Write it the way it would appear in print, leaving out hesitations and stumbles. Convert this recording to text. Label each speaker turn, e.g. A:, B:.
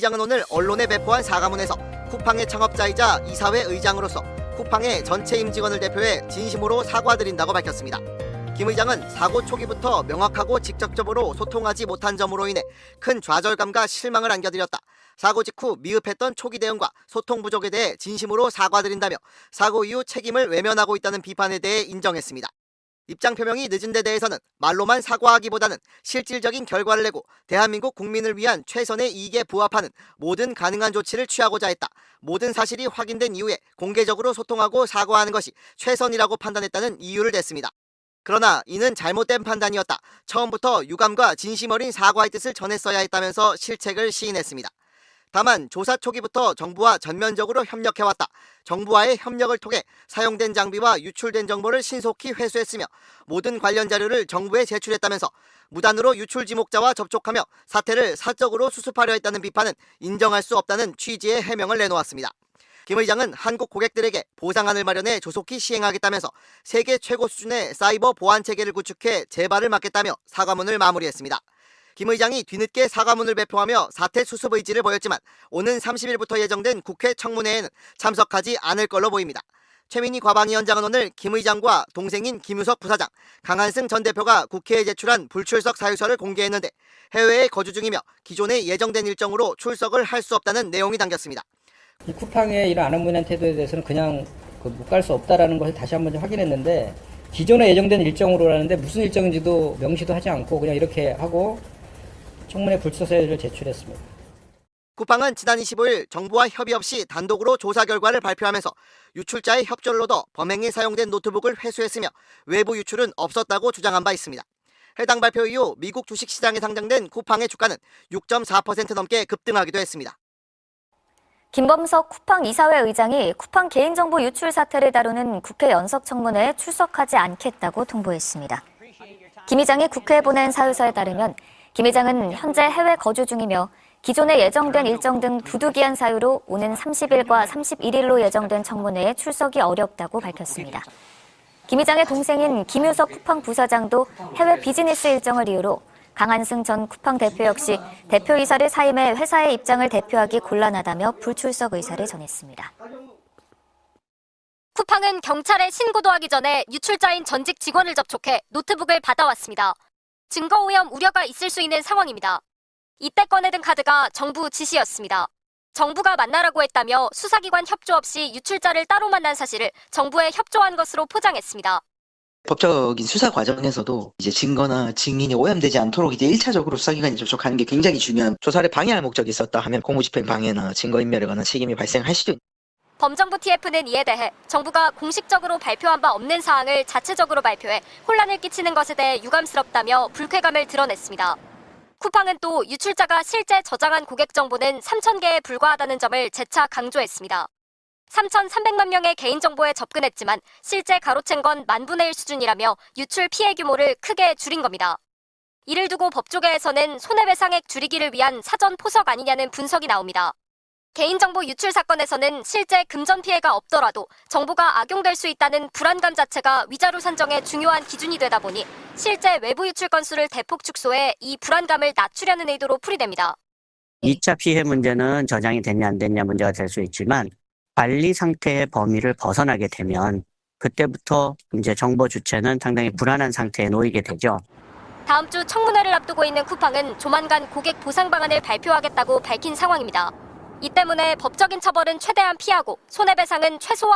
A: 시장은 오늘 언론에 배포한 사과문에서 쿠팡의 창업자이자 이사회 의장으로서 쿠팡의 전체 임직원을 대표해 진심으로 사과드린다고 밝혔습니다. 김 의장은 사고 초기부터 명확하고 직접적으로 소통하지 못한 점으로 인해 큰 좌절감과 실망을 안겨드렸다. 사고 직후 미흡했던 초기 대응과 소통 부족에 대해 진심으로 사과드린다며 사고 이후 책임을 외면하고 있다는 비판에 대해 인정했습니다. 입장 표명이 늦은 데 대해서는 말로만 사과하기보다는 실질적인 결과를 내고 대한민국 국민을 위한 최선의 이익에 부합하는 모든 가능한 조치를 취하고자 했다. 모든 사실이 확인된 이후에 공개적으로 소통하고 사과하는 것이 최선이라고 판단했다는 이유를 댔습니다. 그러나 이는 잘못된 판단이었다. 처음부터 유감과 진심 어린 사과의 뜻을 전했어야 했다면서 실책을 시인했습니다. 다만 조사 초기부터 정부와 전면적으로 협력해왔다. 정부와의 협력을 통해 사용된 장비와 유출된 정보를 신속히 회수했으며 모든 관련 자료를 정부에 제출했다면서 무단으로 유출 지목자와 접촉하며 사태를 사적으로 수습하려 했다는 비판은 인정할 수 없다는 취지의 해명을 내놓았습니다. 김 의장은 한국 고객들에게 보상안을 마련해 조속히 시행하겠다면서 세계 최고 수준의 사이버 보안 체계를 구축해 재발을 막겠다며 사과문을 마무리했습니다. 김 의장이 뒤늦게 사과문을 배포하며 사태 수습 의지를 보였지만 오는 30일부터 예정된 국회 청문회에는 참석하지 않을 걸로 보입니다. 최민희 과방위원장은 오늘 김 의장과 동생인 김유석 부사장, 강한승 전 대표가 국회에 제출한 불출석 사유서를 공개했는데 해외에 거주 중이며 기존에 예정된 일정으로 출석을 할 수 없다는 내용이 담겼습니다.
B: 이 쿠팡의 이런 안원문의한 태도에 대해서는 그냥 못 갈 수 없다라는 것을 다시 한번 확인했는데 기존에 예정된 일정으로 하는데 무슨 일정인지도 명시도 하지 않고 그냥 이렇게 하고 청문회 불출석 사유를 제출했습니다.
A: 쿠팡은 지난 25일 정부와 협의 없이 단독으로 조사 결과를 발표하면서 유출자의 협조를 얻어 범행에 사용된 노트북을 회수했으며 외부 유출은 없었다고 주장한 바 있습니다. 해당 발표 이후 미국 주식시장에 상장된 쿠팡의 주가는 6.4% 넘게 급등하기도 했습니다.
C: 김범석 쿠팡 이사회 의장이 쿠팡 개인정보 유출 사태를 다루는 국회 연석청문회에 출석하지 않겠다고 통보했습니다. 김 의장이 국회에 보낸 사유서에 따르면 김 의장은 현재 해외 거주 중이며 기존에 예정된 일정 등 부득이한 사유로 오는 30일과 31일로 예정된 청문회에 출석이 어렵다고 밝혔습니다. 김 의장의 동생인 김유석 쿠팡 부사장도 해외 비즈니스 일정을 이유로 강한승 전 쿠팡 대표 역시 대표이사를 사임해 회사의 입장을 대표하기 곤란하다며 불출석 의사를 전했습니다.
D: 쿠팡은 경찰에 신고도 하기 전에 유출자인 전직 직원을 접촉해 노트북을 받아왔습니다. 증거 오염 우려가 있을 수 있는 상황입니다. 이때 꺼내든 카드가 정부 지시였습니다. 정부가 만나라고 했다며 수사기관 협조 없이 유출자를 따로 만난 사실을 정부에 협조한 것으로 포장했습니다.
E: 법적인 수사 과정에서도 이제 증거나 증인이 오염되지 않도록 이제 1차적으로 수사기관이 접촉하는 게 굉장히 중요한, 조사를 방해할 목적이 있었다 하면 공무집행 방해나 증거인멸에 관한 책임이 발생할 수도 있습니다.
D: 범정부 TF는 이에 대해 정부가 공식적으로 발표한 바 없는 사항을 자체적으로 발표해 혼란을 끼치는 것에 대해 유감스럽다며 불쾌감을 드러냈습니다. 쿠팡은 또 유출자가 실제 저장한 고객 정보는 3,000개에 불과하다는 점을 재차 강조했습니다. 3,300만 명의 개인정보에 접근했지만 실제 가로챈 건 10,000분의 1 수준이라며 유출 피해 규모를 크게 줄인 겁니다. 이를 두고 법조계에서는 손해배상액 줄이기를 위한 사전 포석 아니냐는 분석이 나옵니다. 개인정보 유출 사건에서는 실제 금전 피해가 없더라도 정보가 악용될 수 있다는 불안감 자체가 위자료 산정의 중요한 기준이 되다 보니 실제 외부 유출 건수를 대폭 축소해 이 불안감을 낮추려는 의도로 풀이됩니다.
F: 2차 피해 문제는 저장이 됐냐 안 됐냐 문제가 될 수 있지만 관리 상태의 범위를 벗어나게 되면 그때부터 이제 정보 주체는 상당히 불안한 상태에 놓이게 되죠.
D: 다음 주 청문회를 앞두고 있는 쿠팡은 조만간 고객 보상 방안을 발표하겠다고 밝힌 상황입니다. 이 때문에 법적인 처벌은 최대한 피하고 손해배상은 최소화